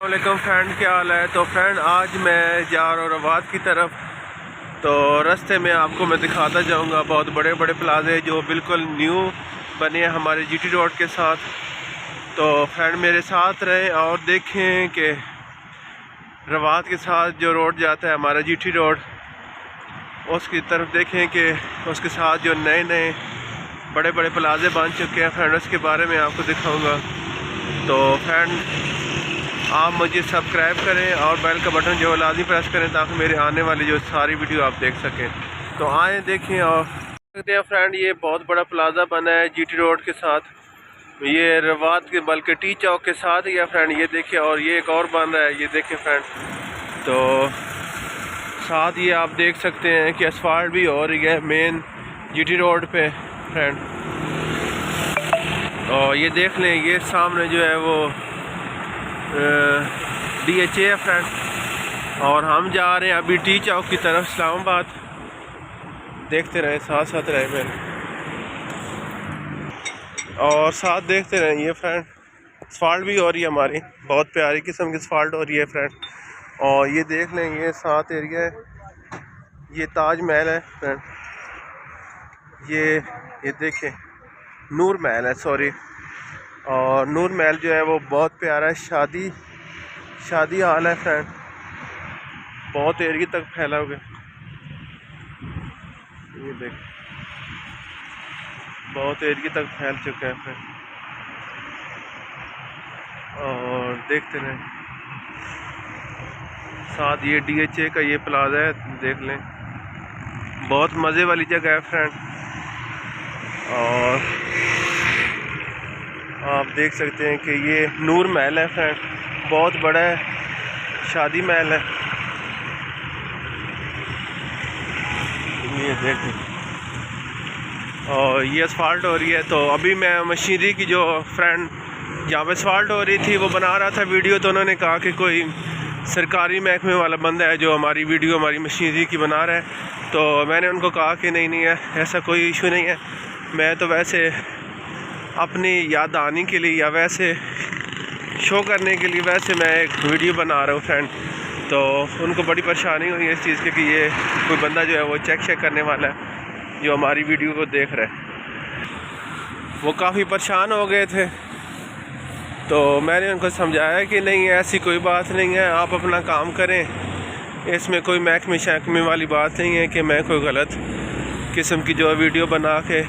वालेकुम फ्रेंड, क्या हाल है। तो फ्रेंड आज मैं जा रहा हूँ रवात की तरफ। तो रास्ते में आपको मैं दिखाता जाऊँगा बहुत बड़े बड़े प्लाजे जो बिल्कुल न्यू बने हैं हमारे जीटी रोड के साथ। तो फ्रेंड मेरे साथ रहें और देखें कि रवात के साथ जो रोड जाता है हमारा जीटी रोड, उसकी तरफ देखें कि उसके साथ जो नए नए बड़े बड़े प्लाजे बन चुके हैं फ्रेंड, उसके बारे में आपको दिखाऊँगा। तो फ्रेंड आप मुझे सब्सक्राइब करें और बेल का बटन जो लाजमी प्रेस करें ताकि मेरे आने वाली जो सारी वीडियो आप देख सकें। तो आए देखें और देखते हैं फ्रेंड, ये बहुत बड़ा प्लाजा बना है जीटी रोड के साथ, ये रवात के बल्कि टी चौक के साथ ही है फ्रेंड। ये देखिए, और ये एक और बन रहा है, ये देखें फ्रेंड। तो साथ ये आप देख सकते हैं कि असफाल्ट भी हो रही है मेन जीटी रोड पे फ्रेंड। और ये देख लें, ये सामने जो है वो DHA है फ्रेंड, और हम जा रहे हैं अभी टी चौक की तरफ इस्लामाबाद। देखते रहे, साथ साथ रहे मेरे, और साथ देखते रहे। ये फ्रेंड असफाल्ट भी हो रही है हमारी, बहुत प्यारी किस्म की असफाल्ट हो रही है फ्रेंड। और ये देख लें, ये साथ एरिया है, ये ताज महल है फ्रेंड। ये देखें, नूर महल है, सॉरी। और नूर महल जो है वो बहुत प्यारा है, शादी हाल है फ्रेंड, बहुत एरिया तक फैला हुआ है। ये देख, बहुत एरिया तक फैल चुका है फ्रेंड। और देखते रहें, साथ ये DHA का ये प्लाजा है, देख लें, बहुत मज़े वाली जगह है फ्रेंड। और आप देख सकते हैं कि ये नूर महल है फ्रेंड, बहुत बड़ा है, शादी महल है। ये देखें, और ये असफाल्ट हो रही है। तो अभी मैं मशीनरी की जो फ्रेंड जहाँ पे असफाल्ट हो रही थी वो बना रहा था वीडियो, तो उन्होंने कहा कि कोई सरकारी महकमे वाला बंदा है जो हमारी वीडियो हमारी मशीनरी की बना रहा है। तो मैंने उनको कहा कि नहीं है, ऐसा कोई इशू नहीं है, मैं तो वैसे अपनी याद आने के लिए या वैसे शो करने के लिए वैसे मैं एक वीडियो बना रहा हूँ फ्रेंड। तो उनको बड़ी परेशानी हुई है इस चीज़ की कि ये कोई बंदा जो है वो चेक करने वाला है जो हमारी वीडियो को देख रहा है। वो काफ़ी परेशान हो गए थे, तो मैंने उनको समझाया कि नहीं, ऐसी कोई बात नहीं है, आप अपना काम करें, इसमें कोई महकमे शहकमे वाली बात नहीं है कि मैं कोई गलत किस्म की जो वीडियो बना के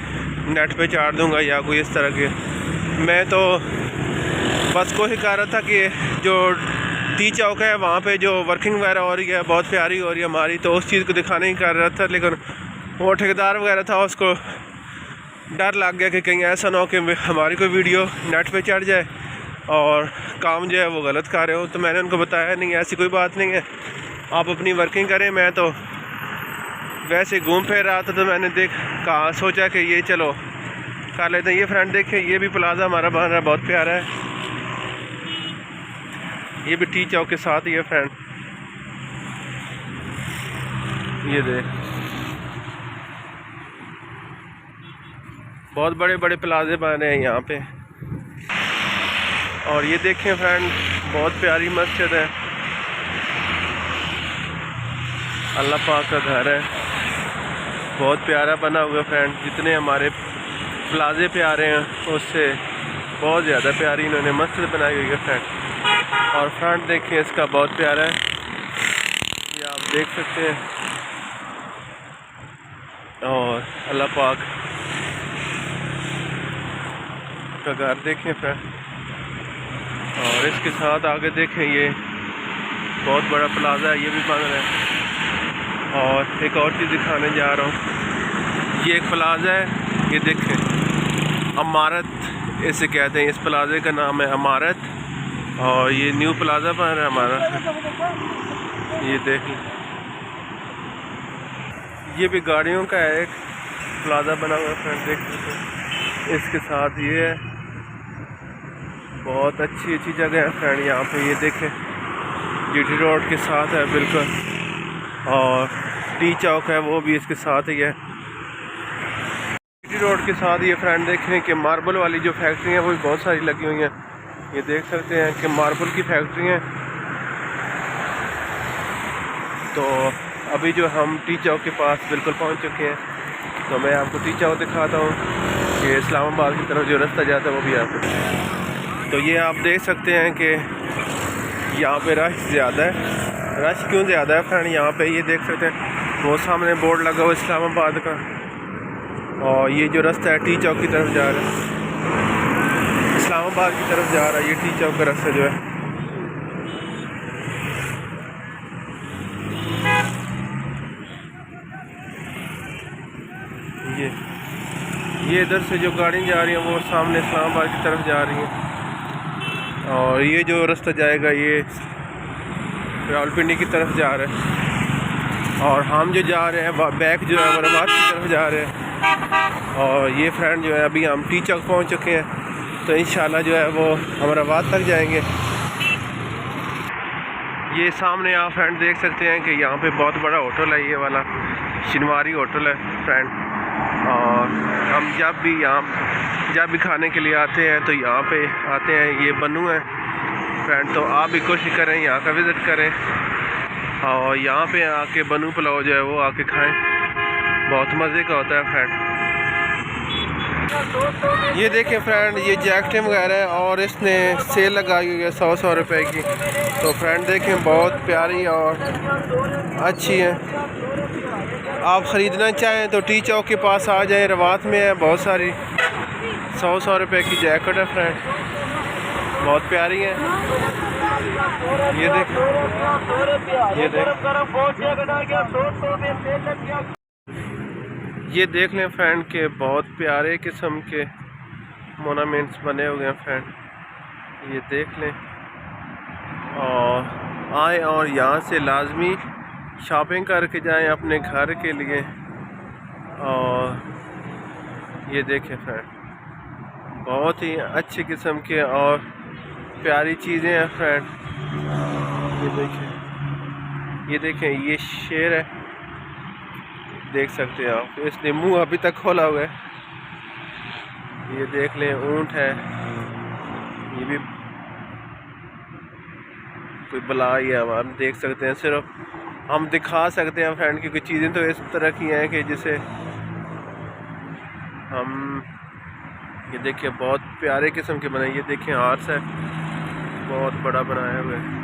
नेट पे चाड़ दूंगा या कोई इस तरह के। मैं तो बस कोशिश कर रहा था कि जो टी चौक है वहाँ पे जो वर्किंग वगैरह हो रही है बहुत प्यारी हो रही है हमारी, तो उस चीज़ को दिखाने ही कर रहा था। लेकिन वो ठेकेदार वगैरह था, उसको डर लग गया कि कहीं ऐसा ना हो कि हमारी कोई वीडियो नेट पे चढ़ जाए और काम जो है वो गलत कर रहे हो। तो मैंने उनको बताया नहीं, ऐसी कोई बात नहीं है, आप अपनी वर्किंग करें। मैं तो वैसे घूम फिर रहा था, तो मैंने सोचा कि ये चलो कर लेते हैं। ये फ्रेंड देखे, ये भी प्लाजा हमारा बन रहा है, बहुत प्यारा है, ये भी टी चौक के साथ ही है फ्रेंड। ये देख, बहुत बड़े बड़े प्लाजे बन रहे हैं यहाँ पे। और ये देखें फ्रेंड, बहुत प्यारी मस्जिद है, अल्लाह पाक का घर है, बहुत प्यारा बना हुआ फ्रेंड। जितने हमारे प्लाजे प्यारे हैं उससे बहुत ज़्यादा प्यारी इन्होंने मस्जिद बनाई हुई है फ्रेंड। और फ्रंट देखिए इसका, बहुत प्यारा है, ये आप देख सकते हैं। और अल्लाह पाक का घर देखें फ्रेंड। और इसके साथ आगे देखें, ये बहुत बड़ा प्लाजा है, ये भी बन रहा है। और एक और चीज़ दिखाने जा रहा हूँ, ये एक प्लाजा है, ये देखें, अमारत इसे कहते हैं, इस प्लाजे का नाम है अमारत। और ये न्यू प्लाजा बन रहा है हमारा, ये देख लें, ये भी गाड़ियों का है, एक प्लाजा बना हुआ है फ्रेंड, देख सकते। इसके साथ ये है, बहुत अच्छी जगह है फ्रेंड यहाँ पे। ये देखें, जीटी रोड के साथ है बिल्कुल, और टी चौक है वो भी इसके साथ ही है। जीटी रोड के साथ ये फ्रेंड देखें कि मार्बल वाली जो फैक्ट्री है वो भी बहुत सारी लगी हुई हैं। ये देख सकते हैं कि मार्बल की फैक्ट्री है। तो अभी जो हम टी चौक के पास बिल्कुल पहुंच चुके हैं, तो मैं आपको टी चौक दिखाता हूँ कि इस्लामाबाद की तरफ जो रास्ता जाता है वो भी यहाँ पे। तो ये आप देख सकते हैं कि यहाँ पे रश ज़्यादा है। रश क्यों ज़्यादा है फ्रेंड, यहाँ पे ये देख सकते हैं वो सामने बोर्ड लगा हुआ इस्लामाबाद का, और ये जो रास्ता है टी चौक की तरफ जा रहा है, इस्लामाबाद की तरफ जा रहा है। ये टी चौक का रास्ता जो है, ये इधर से जो गाड़ी जा रही है वो सामने इस्लामाबाद की तरफ जा रही है, और ये जो रास्ता जाएगा ये रावलपिंडी की तरफ जा रहा है, और हम जो जा रहे हैं बैक जो है अमराबाद की तरफ जा रहे हैं। और ये फ्रेंड जो है अभी हम टी चौक पहुँच चुके हैं, तो इंशाल्लाह जो है वो अमराबाद तक जाएंगे। ये सामने आप फ्रेंड देख सकते हैं कि यहाँ पे बहुत बड़ा होटल है, ये वाला शिनवारी होटल है फ्रेंड। और हम जब भी खाने के लिए आते हैं तो यहाँ पे आते हैं। ये बनू है फ्रेंड, तो आप भी कोशिश करें यहाँ का विज़िट करें, और यहाँ पे आके बनू पुलाव जो है वो आके खाएं, बहुत मज़े का होता है फ्रेंड। ये देखें फ्रेंड, ये जैकेटें वगैरह है और इसने सेल लगाई हुई है 100 रुपए की। तो फ्रेंड देखें बहुत प्यारी और अच्छी है। आप ख़रीदना चाहें तो टी चौक के पास आ जाएं, रवात में है बहुत सारी 100 रुपए की जैकेट है फ्रेंड, बहुत प्यारी है। ये देखें, ये देख लें फ्रेंड के बहुत प्यारे किस्म के मोनामेंट्स बने हुए हैं फ्रेंड, ये देख लें। और आए और यहाँ से लाजमी शॉपिंग करके जाएं अपने घर के लिए। और ये देखें फ्रेंड, बहुत ही अच्छे किस्म के और प्यारी चीज़ें हैं फ्रेंड। ये देखें ये शेर है, देख सकते हैं आप, इसने मुंह अभी तक खोला हुआ है। ये देख लें ऊंट है, ये भी कोई बला ही है, आप देख सकते हैं। सिर्फ हम दिखा सकते हैं फ्रेंड, क्योंकि चीज़ें तो इस तरह की हैं कि जिसे हम, ये देखिए बहुत प्यारे किस्म के बने। ये देखिए हार्स है, बहुत बड़ा बनाया हुआ है।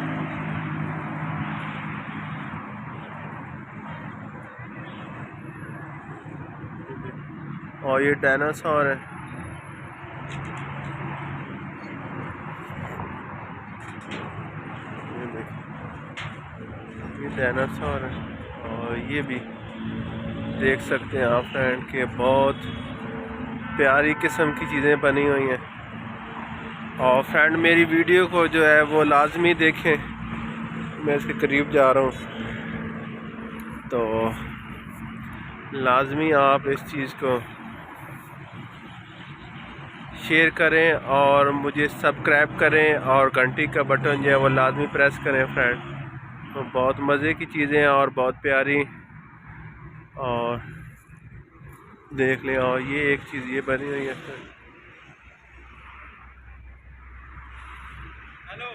और ये डायनासोर है, ये डायनासोर है। और ये भी देख सकते हैं आप फ्रेंड के बहुत प्यारी किस्म की चीज़ें बनी हुई हैं। और फ्रेंड मेरी वीडियो को जो है वो लाजमी देखें, मैं इसके करीब जा रहा हूँ, तो लाजमी आप इस चीज़ को शेयर करें और मुझे सब्सक्राइब करें, और घंटी का बटन जो है वो लाजमी प्रेस करें फ्रेंड। तो बहुत मज़े की चीज़ें हैं और बहुत प्यारी। और देख लें, और ये एक चीज़ ये बनी हुई है फ्रेंड, हेलो,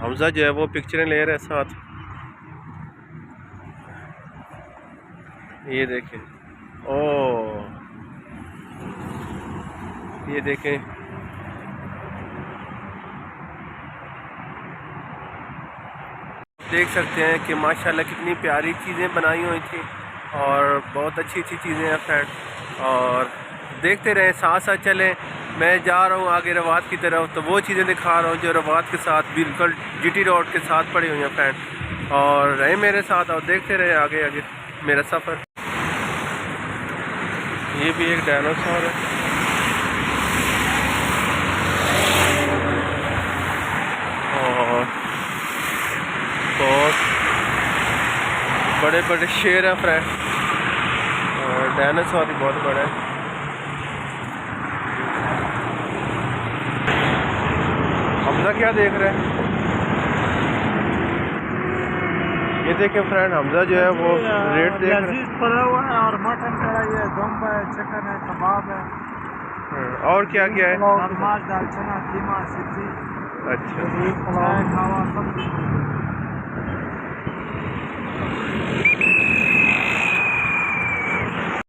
हमजा जो है वो पिक्चरें ले रहे हैं साथ। ये देखें, ओ ये देखें, देख सकते हैं कि माशाल्लाह कितनी प्यारी चीज़ें बनाई हुई थी और बहुत अच्छी अच्छी चीज़ें हैं फ्रेंड। और देखते रहें, साथ साथ चलें। मैं जा रहा हूँ आगे रवात की तरफ, तो वो चीज़ें दिखा रहा हूँ जो रवात के साथ बिल्कुल जीटी रोड के साथ पड़ी हुई हैं फ्रेंड। और रहे मेरे साथ और देखते रहे आगे आगे मेरा सफ़र। ये भी एक डायनासोर है, और बहुत बड़े बड़े शेर हैं फ्रेंड, और डायनासोर भी बहुत बड़ा है। हमजा क्या देख रहे हैं? ये देखें फ्रेंड, हमजा जो है वो रेट देख रहे हैं। पड़ा हुआ है और मटन कढ़ाई है, दम है, चिकन है, कबाब है। और क्या क्या है? दाल चना कीमा सब्जी। अच्छा। चाय खावा सब।